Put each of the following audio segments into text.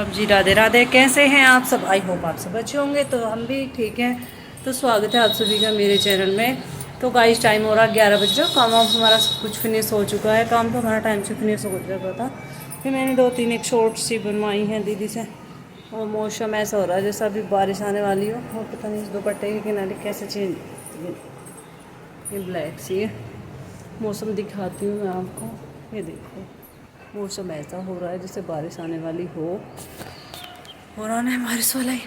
आप जी राधे राधे। कैसे हैं आप सब? आई होप आप सब अच्छे होंगे। तो हम भी ठीक हैं। तो स्वागत है आप सभी का मेरे चैनल में। तो गाइस टाइम हो रहा है 11 बजे। काम वाम हमारा सब कुछ फिनिश हो चुका है। काम तो हमारा टाइम से फिनिश हो चुका था। फिर मैंने 2-3 एक शॉर्ट सी बनवाई हैं दीदी से। और मौसम ऐसा हो रहा है जैसा अभी बारिश आने वाली हो। और पता नहीं इस दुपट्टे के किनारे कैसे चेंज, ये ब्लैक सी है। मौसम दिखाती हूँ मैं आपको। ये देखो मौसम ऐसा हो रहा है जैसे बारिश आने वाली हो। और आना है बारिश वाला ही।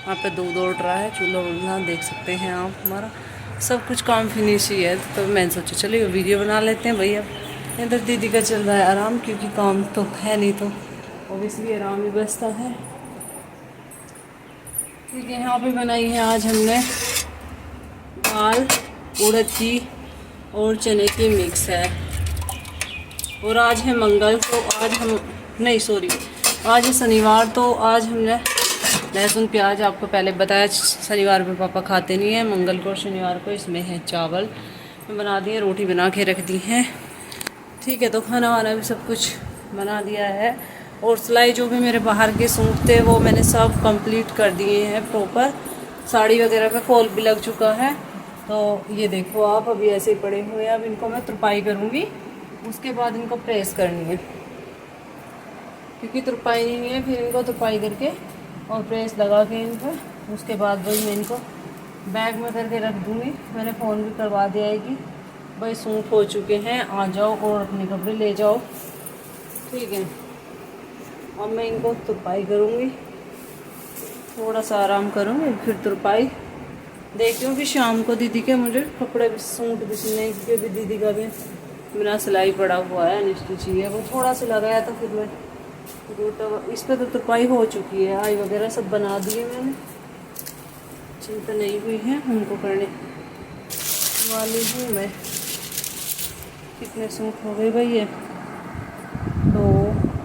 वहाँ पे दूध उड़ रहा है, चूल्हा वूल्हा देख सकते हैं आप। हमारा सब कुछ काम फिनिश ही है। तो मैंने सोचा चलिए वीडियो बना लेते हैं भैया। इधर दीदी का चल रहा है आराम, क्योंकि काम तो है नहीं तो ओबियसली आराम ही बचता है। ठीक है, यहाँ पे बनाई है आज हमने दाल उड़द की और चने की मिक्स है। और आज है मंगल, तो आज हम नहीं सॉरी आज है शनिवार, तो आज हमने लहसुन प्याज आपको पहले बताया। शनिवार में पापा खाते नहीं है, मंगल को और शनिवार को इसमें है चावल मैं बना दिए, रोटी बना के रख दी है। ठीक है, तो खाना वाना भी सब कुछ बना दिया है। और सिलाई जो भी मेरे बाहर के सूट थे वो मैंने सब कंप्लीट कर दिए हैं प्रॉपर। साड़ी वगैरह का फॉल भी लग चुका है। तो ये देखो आप, अभी ऐसे ही पड़े हुए हैं। अब इनको मैं तुरपाई करूँगी, उसके बाद इनको प्रेस करनी है, क्योंकि तुरपाई नहीं है। फिर इनको तुरपाई करके और प्रेस लगा के इन पर, उसके बाद भाई मैं इनको बैग में करके रख दूँगी। मैंने फ़ोन भी करवा दिया है कि भाई सूट हो चुके हैं, आ जाओ और अपने कपड़े ले जाओ। ठीक है, अब मैं इनको तुरपाई करूँगी, थोड़ा सा आराम करूँगी, फिर तुरपाई देखती हूँ। फिर शाम को दीदी के मुझे कपड़े सूट भी सिलने, क्योंकि अभी दीदी का भी बिना सिलाई पड़ा हुआ है, अनस्टिच ही है। वो थोड़ा सा लगाया था, फिर मैं इस पर तो तुरपाई हो चुकी है। आई वगैरह सब बना दिए मैंने, चिंता नहीं हुई है, उनको करने वाली हूँ मैं। कितने सूट हो गए भाई? ये 2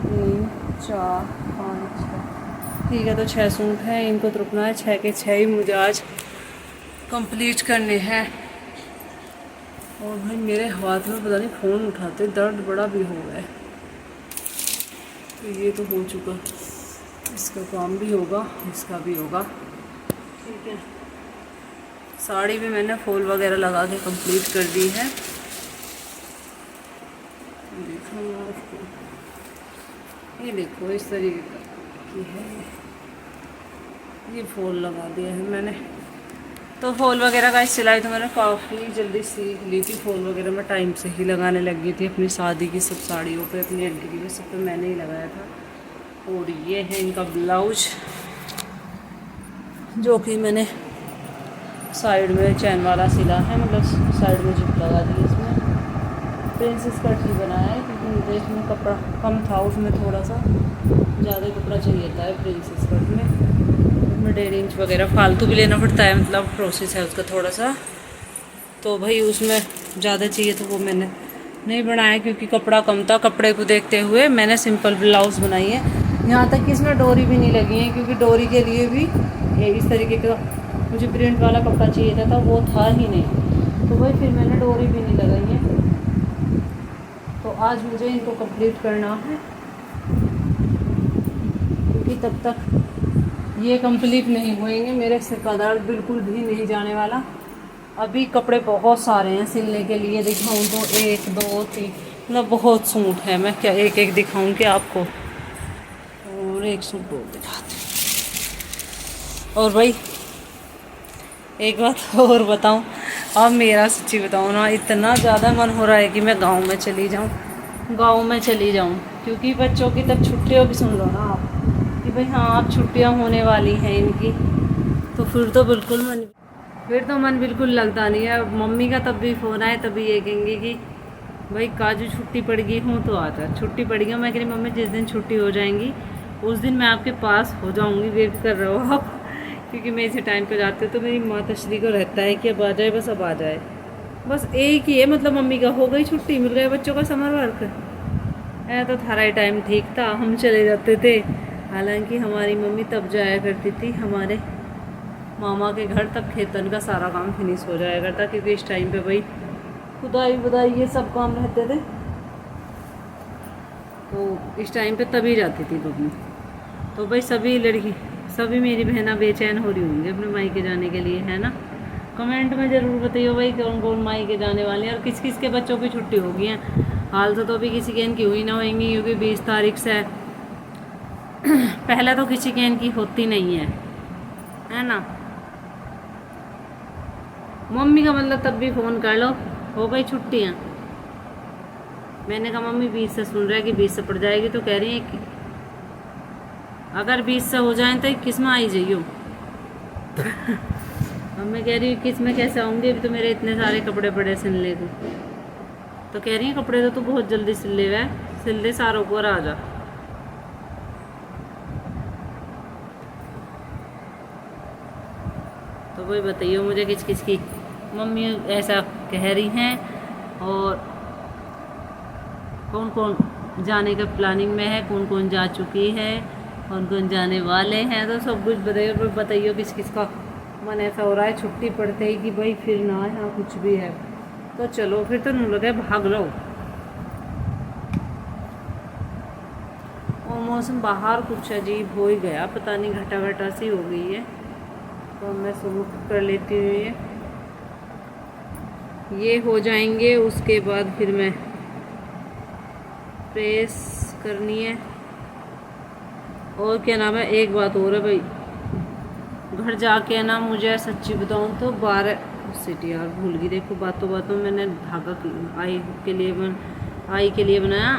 3 4 5 6। ठीक है, तो 6 सूट हैं, इनको तो रुकना है। 6 के 6 ही मुझे आज कंप्लीट करने हैं। और भाई मेरे हाथ में पता नहीं फ़ोन उठाते दर्द बड़ा भी हो गया है। तो ये तो हो चुका, इसका काम भी होगा, इसका भी होगा। ठीक है, साड़ी भी मैंने फॉल वगैरह लगा के कंप्लीट कर दी है। देखो ये देखो इस तरीके की है, ये फॉल लगा दिया है मैंने। तो फॉल वगैरह का सिलाई तो मैंने काफ़ी जल्दी सीख ली थी। फॉल वगैरह मैं टाइम से ही लगाने लगी थी अपनी शादी की सब साड़ियों पे, अपनी आंटी की भी सब पे मैंने ही लगाया था। और ये है इनका ब्लाउज, जो कि मैंने साइड में चैन वाला सिला है, मतलब साइड में जिप लगा दी। इसमें प्रिंसेस कट ही बनाया है, क्योंकि मुझे इसमें कपड़ा कम था, उसमें थोड़ा सा ज़्यादा कपड़ा चाहिए था प्रिंसेस कट में। 1.5 इंच वगैरह फालतू भी लेना पड़ता है, मतलब प्रोसेस है उसका थोड़ा सा। तो भाई उसमें ज़्यादा चाहिए तो वो मैंने नहीं बनाया, क्योंकि कपड़ा कम था। कपड़े को देखते हुए मैंने सिंपल ब्लाउज़ बनाई है। यहाँ तक कि इसमें डोरी भी नहीं लगी है, क्योंकि डोरी के लिए भी इस तरीके का मुझे प्रिंट वाला कपड़ा चाहिए था, वो था ही नहीं। तो भाई फिर मैंने डोरी भी नहीं लगाई है। तो आज मुझे इनको कंप्लीट करना है, क्योंकि तब तक ये कंप्लीट नहीं होएंगे मेरे सिर का दर्द बिल्कुल भी नहीं जाने वाला। अभी कपड़े बहुत सारे हैं सिलने के लिए। दिखाऊं तो 1 2 3 मतलब बहुत सूट है। मैं क्या एक एक दिखाऊं कि आपको? और एक सूट और दिखाती हूँ। और भाई एक बात और बताऊं, अब मेरा सच्ची बताऊं ना, इतना ज़्यादा मन हो रहा है कि मैं गांव में चली जाऊं, क्योंकि बच्चों की तब छुट्टियों की सुन लो ना आप, कि भाई हाँ अब छुट्टियां होने वाली हैं इनकी। तो फिर तो मन बिल्कुल लगता नहीं है। मम्मी का तब भी फ़ोन आए तभी ये कहेंगे कि भाई काजू छुट्टी पड़ गई हूँ तो आता। छुट्टी पड़ गई, मैं कह रही मम्मी जिस दिन छुट्टी हो जाएंगी उस दिन मैं आपके पास हो जाऊँगी, वेट कर रहे हो आप। क्योंकि मैं इसी टाइम पर जाती हूँ, तो मेरी माता श्री को रहता है कि अब आ जाए, बस अब आ जाए। बस एक ही है, मतलब मम्मी का हो गई छुट्टी, मिल गया बच्चों का समर वर्क। है तो थारा ही टाइम ठीक था, हम चले जाते थे। हालांकि हमारी मम्मी तब जाया करती थी हमारे मामा के घर, तब खेतन का सारा काम फिनिश हो जाया करता, क्योंकि इस टाइम पे भाई खुदाई बुदाई ये सब काम रहते थे। तो इस टाइम पे तभी जाती थी घूमने। तो भाई सभी मेरी बहना बेचैन हो रही होंगी अपने मायके जाने के लिए, है ना। कमेंट में ज़रूर बताइए भाई कौन कौन मायके जाने वाले हैं और किस किस के बच्चों की छुट्टी होगी हैं। हाल तो अभी किसी के इनकी हुई ना होंगी, क्योंकि 20 तारीख से पहले तो किसी के इनकी होती नहीं है ना। मम्मी का मतलब तब भी फ़ोन कर लो, हो गई छुट्टियाँ। मैंने कहा मम्मी 20 से सुन रहा है कि 20 से पड़ जाएगी, तो कह रही है कि अगर 20 से हो जाए तो 21 में आई जाइयो। अब मैं कह रही हूँ 21 में कैसे आऊँगी, अभी तो मेरे इतने सारे कपड़े पड़े सिलने को। तो कह रही है कपड़े तो तू बहुत जल्दी सिल ले, वह सिल दे सारों को और आ जा। तो वही बताइए मुझे किस किस की मम्मी ऐसा कह रही हैं और कौन कौन जाने का प्लानिंग में है, कौन कौन जा चुकी है, कौन कौन जाने वाले हैं। तो सब कुछ बताइए और बताइए किस किस का मन ऐसा हो रहा है छुट्टी पड़ते ही कि भाई फिर ना यहाँ कुछ भी है। तो चलो फिर तो नहीं लगे भाग लो। और मौसम बाहर कुछ अजीब हो ही गया, पता नहीं घटा घटा सी हो गई है। तो मैं शुरू कर लेती हूँ, ये हो जाएंगे, उसके बाद फिर मैं प्रेस करनी है। और क्या नाम है, एक बात और है भाई, घर जाके ना मुझे सच्ची बताऊँ तो 12 सिटी यार भूल गई। देखो बातों बातों मैंने धागा आई के लिए बनाया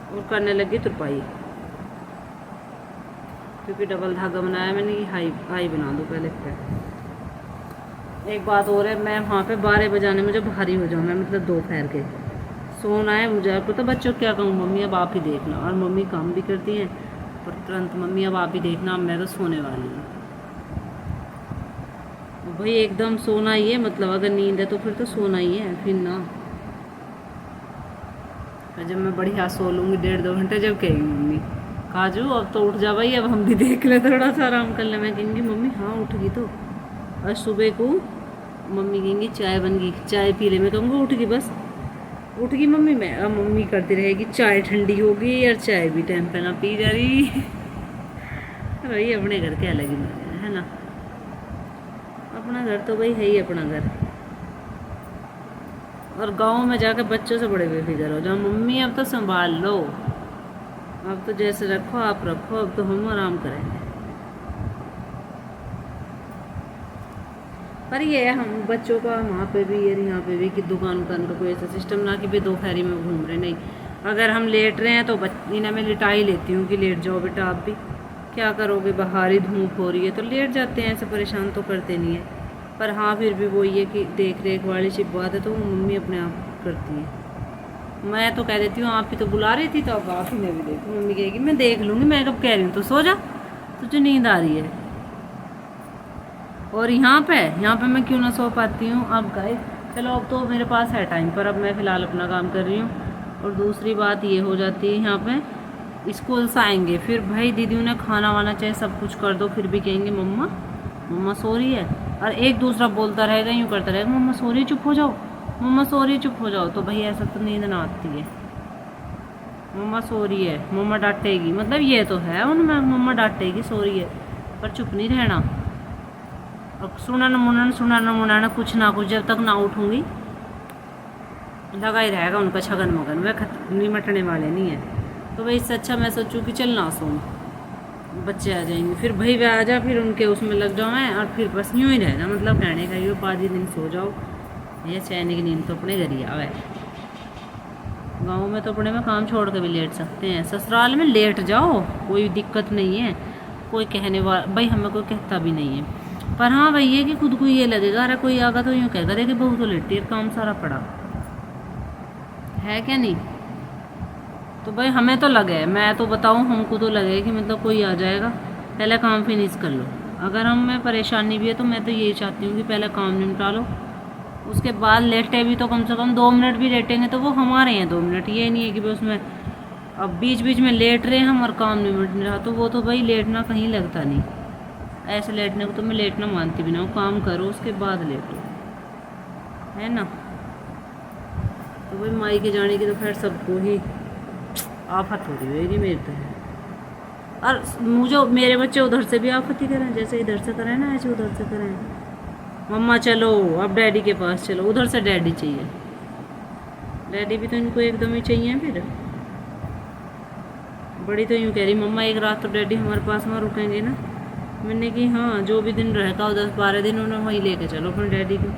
और करने लगी तुरपाई, क्योंकि डबल धागा बनाया मैंने कि आई बना दो पहले पे। एक बात और है, मैं वहाँ पे 12 बजाने मुझे भारी हो जाऊँ, मैं मतलब दोपहर के सोना है मुझे। आपको तो बच्चों क्या कहूँ, मम्मी अब आप ही देखना। और मम्मी काम भी करती हैं और तुरंत मम्मी अब आप ही देखना, अब मैं तो सोने वाली हूँ। भाई एकदम सोना ही है, मतलब अगर नींद है तो फिर तो सोना ही है, फिर ना जब मैं बढ़िया सो लूँगी 1.5-2 घंटे, जब कहेगी मम्मी काजू अब तो उठ जा भाई, अब हम भी देख ले, थोड़ा सा आराम कर ले। मैं कहेंगी मम्मी हाँ उठ गई। तो और सुबह को मम्मी कहेंगी चाय बन गई, चाय पी ले। मैं कहूँगी उठ गई, बस उठ गई मम्मी। मैं अब मम्मी करती रहेगी चाय ठंडी हो गई यार, चाय भी टाइम पे ना पी जा रही। भाई अपने घर के अलग ही मजे है ना, अपना घर तो भाई है ही अपना घर। और गाँव में जाकर बच्चों से बड़े बेफिक्र हो जाओ, मम्मी अब तो संभाल लो, अब तो जैसे रखो आप रखो, अब तो हम आराम करेंगे। पर ये है हम बच्चों का वहाँ पे भी और यहाँ पे भी कि दुकान का कोई ऐसा सिस्टम ना कि भाई दोपहरी में घूम रहे, नहीं। अगर हम लेट रहे हैं तो इन्हें मैं लिटा ही लेती हूँ कि लेट जाओ बेटा, आप भी क्या करोगे, बाहर ही धूप हो रही है तो लेट जाते हैं, ऐसे परेशान तो करते नहीं है। पर हाँ फिर भी वो ये कि देख रेख वाली सी बात है तो वो मम्मी अपने आप करती है। मैं तो कह देती हूँ आप ही तो बुला रही थी तो अब आप ही ने भी देखी। मम्मी कहेगी मैं देख लूँगी, मैं कब कह रही हूँ, तो सो जा, तुझे नींद आ रही है। और यहाँ पे मैं क्यों ना सो पाती हूँ। अब गाइस चलो अब तो मेरे पास है टाइम, पर अब मैं फ़िलहाल अपना काम कर रही हूँ। और दूसरी बात ये हो जाती है यहाँ पे स्कूल से आएंगे, फिर भाई दीदी उन्हें खाना वाना चाहे सब कुछ कर दो, फिर भी कहेंगे मम्मा सो रही है। और एक दूसरा बोलता रहेगा, यूँ करता रहेगा मम्मा सो रही, चुप हो जाओ, मम्मा सो रही, चुप हो जाओ। तो भाई ऐसा तो नींद ना आती है, मम्मा सो रही है, मम्मा डांटेगी, मतलब ये तो है उनमें मम्मा डांटेगी, सो रही है, पर चुप नहीं रहना। और सुना न मुना कुछ ना कुछ, जब तक ना उठूँगी लगा ही रहेगा उनका छगन मगन, वह निमटने वाले नहीं है। तो भाई इससे अच्छा मैं सोचूँ कि चल ना सोऊं, बच्चे आ जाएंगे, फिर भाई वह आ जा, फिर उनके उसमें लग जाओ मैं, और फिर बस यूँ ही रहना, मतलब कहने का ये 5 दिन सो जाओ, ये चैन की नींद तो अपने घर ही आवे। गाँव में तो अपने में काम छोड़ के भी लेट सकते हैं, ससुराल में लेट जाओ कोई दिक्कत नहीं है, कोई कहने वाला भाई हमें कोई कहता भी नहीं है। पर हाँ भाई ये कि खुद को ये लगेगा अरे कोई आगा तो यूँ कहेगा कि बहू तो लेटी है, काम सारा पड़ा है क्या नहीं। तो भाई हमें तो लगे, मैं तो बताऊँ हमको तो लगे कि मतलब कोई आ जाएगा, पहले काम फिनिश कर लो। अगर हमें परेशानी भी है तो मैं तो यही चाहती हूँ कि पहले काम निपटा लो, उसके बाद लेटे भी तो कम से कम 2 मिनट भी लेटेंगे तो वो हमारे हैं 2 मिनट, ये नहीं है कि भाई उसमें अब बीच बीच में लेट रहे हम और काम निपट नहीं रहा, तो वो तो भाई लेटना कहीं लगता नहीं। ऐसे लेटने को तो मैं लेटना मानती भी ना हूँ, काम करो उसके बाद लेटो, है ना। तो भाई माई के जाने की तो खैर सबको ही आफत हो रही है मेरे तो है। और मुझे मेरे बच्चे उधर से भी आफत ही करें, जैसे इधर से करें ना ऐसे उधर से करें। मम्मा चलो अब डैडी के पास चलो, उधर से डैडी चाहिए। डैडी भी तो इनको एकदम ही चाहिए। फिर बड़ी तो यूँ कह रही मम्मा एक रात तो डैडी हमारे पास में रुकेंगे ना। मैंने कि हाँ जो भी दिन रहता हो 10-12 दिन उन्हें वहीं लेके चलो अपने डैडी को।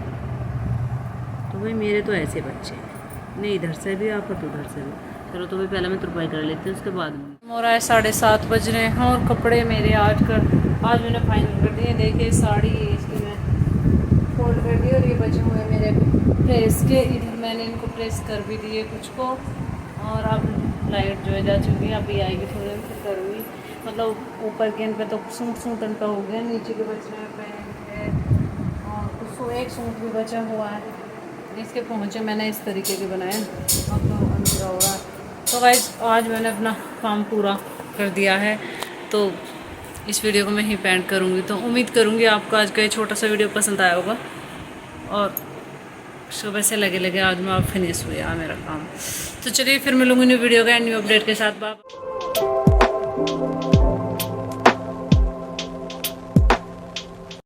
तो भाई मेरे तो ऐसे बच्चे हैं, नहीं इधर से भी आफत उधर से भी। चलो तो भाई पहले मैं तुरपाई कर लेती हूँ, उसके बाद में। हो रहा है 7:30 बज रहे हैं और कपड़े मेरे आज मैंने फाइनल कर दिए। देखिए साड़ी इसकी मैं फोल्ड कर दी और ये बचे हुए मेरे प्रेस के, इधर मैंने इनको प्रेस कर भी दिए कुछ को। और अब लाइट जो है जा चुकी है, अभी आएगी थोड़ी देर फिर करूँगी। मतलब ऊपर के इन पे तो सूट का हो गया, नीचे के बचने में पैंट है और कुछ एक सूट भी बचा हुआ है। इसके पहुँचे मैंने इस तरीके के बनाए, अब तो अंधेरा हो रहा है। तो गाइस आज मैंने अपना काम पूरा कर दिया है, तो इस वीडियो को मैं ही पेंट करूँगी। तो उम्मीद करूँगी आपको आज का ये छोटा सा वीडियो पसंद आया होगा और सुबह से लगे आज में आप फिनिश हुआ मेरा काम। तो चलिए फिर मिलूँगी न्यू वीडियो का न्यू अपडेट के साथ। बाय।